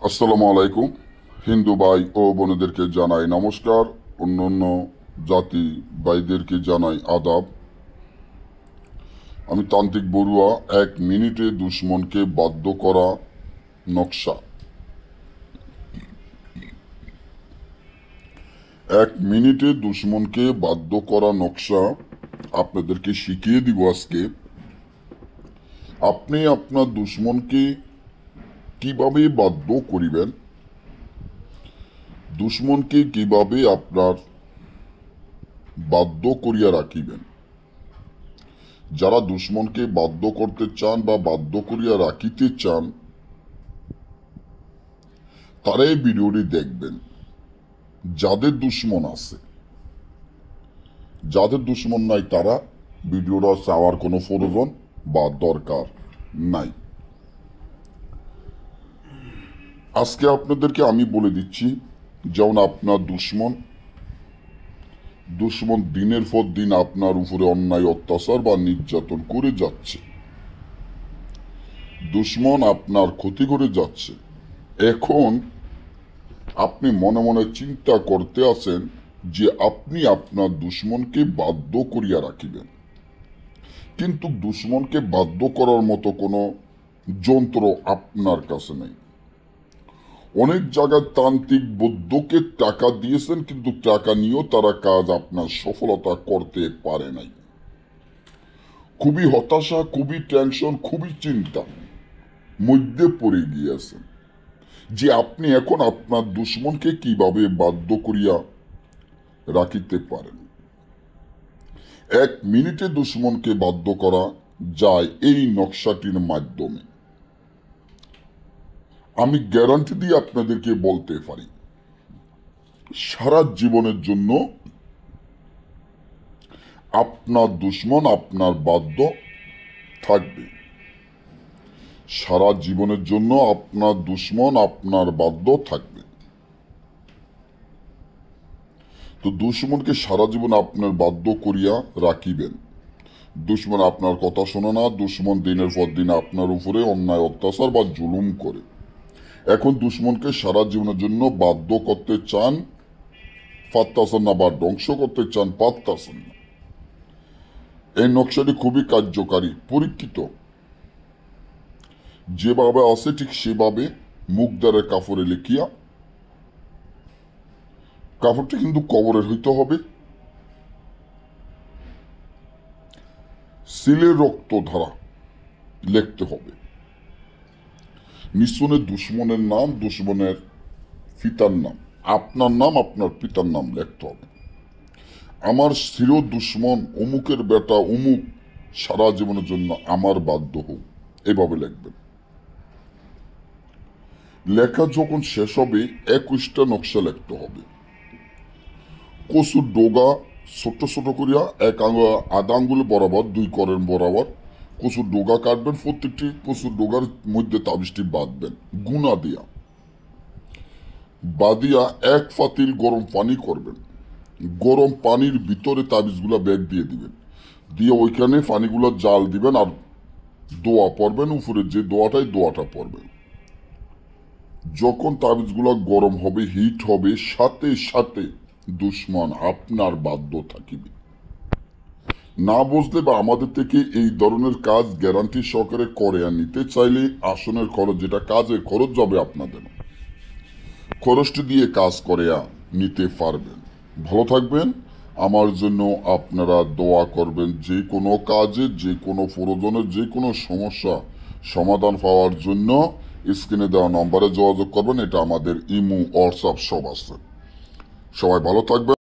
আসসালামু আলাইকুম। হিন্দু ভাই ও বোনেদেরকে জানাই নমস্কার, অন্যান্য জাতি ভাইদেরকে জানাই আদাব। আমি তান্ত্রিক বড়ুয়া। 1 মিনিটে দুশ্মনকে বাধ্য করা নকশা। 1 মিনিটে দুশ্মনকে বাধ্য করা নকশা আপনাদেরকে শিখিয়ে দিব আজকে। আপনি আপনার দুশ্মনকে কিভাবে বাধ্য করিবেন, দুশ্মনকে কিভাবে আপনার বাধ্য করিয়া রাখিবেন। যারা দুশ্মনকে বাধ্য করতে চান বা বাধ্য করিয়া রাখিতে চান, তারা এই ভিডিওটি দেখবেন। যাদের দুশ্মন আছে, যাদের দুশ্মন নাই, তারা ভিডিওটা চাওয়ার কোনো প্রয়োজন বা দরকার নাই। আজকে আপনাদেরকে আমি বলে দিচ্ছি, যেমন আপনার দুশ্মন দিনের পর দিন আপনার উপরে অন্যায় অত্যাচার বা নির্যাতন করে যাচ্ছে, দুশ্মন আপনার ক্ষতি করে যাচ্ছে। এখন আপনি মনে মনে চিন্তা করতে আছেন যে আপনি আপনার দুশ্মনকে বাধ্য করিয়া রাখিবেন, কিন্তু দুশ্মনকে বাধ্য করার মতো কোনো যন্ত্র আপনার কাছে নেই। অনেক জায়গায় তান্ত্রিক বৌদ্ধকে টাকা দিয়েছেন, কিন্তু টাকা নিয়েও তারা কাজ আপনার সফলতা করতে পারে নাই। খুবই হতাশা, খুবই টেনশন, খুবই চিন্তা মধ্যে পড়ে গিয়েছেন যে আপনি এখন আপনার দুশ্মনকে কিভাবে বাধ্য করিয়া রাখিতে পারেন। 1 মিনিটে দুশ্মনকে বাধ্য করা যায় এই নকশাটির মাধ্যমে। আমি গ্যারান্টি দিয়ে আপনাদেরকে বলতে পারি, সারা জীবনের জন্য আপনার দুশ্মন আপনার বাধ্য থাকবে। সারা জীবনের জন্য আপনার দুশ্মন আপনার বাধ্য থাকবে। তো দুশ্মনকে সারা জীবন আপনার বাধ্য করিয়া রাখিবেন। দুশ্মন আপনার কথা শোনে না, দুশ্মন দিনের পর দিন আপনার উপরে অন্যায় অত্যাচার বা জুলুম করে। এখন দুশ্মনকে সারা জীবনের জন্য বাধ্য করতে চান, পারতাছেন না, বা ধ্বংস করতে চান, পারতাছেন না। এই নকশাটি খুবই কার্যকারী, পরীক্ষিত। যেভাবে আছে ঠিক সেভাবে মুখ দ্বারা কাপড়ে লিখিয়া, কাপড়টি কিন্তু কবরের হইতে হবে, সিলের রক্ত ধারা লিখতে হবে। নিঃসনে দুশ্মনের নাম, দুশ্মনের পিতার নাম, আপনার নাম, আপনার পিতার নাম লিখতে হবে। আমার স্থির দুশ্মন অমুকের বেটা অমুক সারা জীবনের জন্য আমার বাধ্য হোক, এভাবে লিখবেন। লেখা যখন শেষ হবে 21টা নকশা লিখতে হবে। কচুর ডোগা ছোট ছোট করিয়া আধা আঙ্গুল বরাবর 2 করের বরাবর কচুর ডোগা কাটবেন। প্রত্যেকটি কচুর ডোগার মধ্যে তাবিজটি বাঁধবেন গুনা দিয়া। বাদিয়া 1 পাতিল গরম পানি করবেন। গরম পানির ভিতরে তাবিজগুলা ব্যাগ দিয়ে দিবেন, দিয়ে ওইখানে পানিগুলো জাল দিবেন আর দোয়া পড়বেন। উপরে যে দোয়াটা পড়বেন। যখন তাবিজগুলো গরম হবে, হিট হবে, সাথে সাথে দুশ্মন আপনার বাধ্য থাকিবে। না বুঝলে বা আমাদের থেকে এই ধরনের কাজ গ্যারান্টি সহকারে করে নিতে চাইলে আসনের খরচ, যেটা কাজের খরচ যাবে আপনাদের, খরচটি দিয়ে কাজ করে নিতে পারবেন। ভালো থাকবেন। আমার জন্য আপনারা দোয়া করবেন। যে কোনো কাজে, যে কোনো প্রয়োজনের, যে কোনো সমস্যা সমাধান পাওয়ার জন্য স্ক্রিনে দেওয়া নম্বরে যোগাযোগ করবেন। এটা আমাদের ইমো, হোয়াটসঅ্যাপ সব আছে। সবাই ভালো থাকবেন।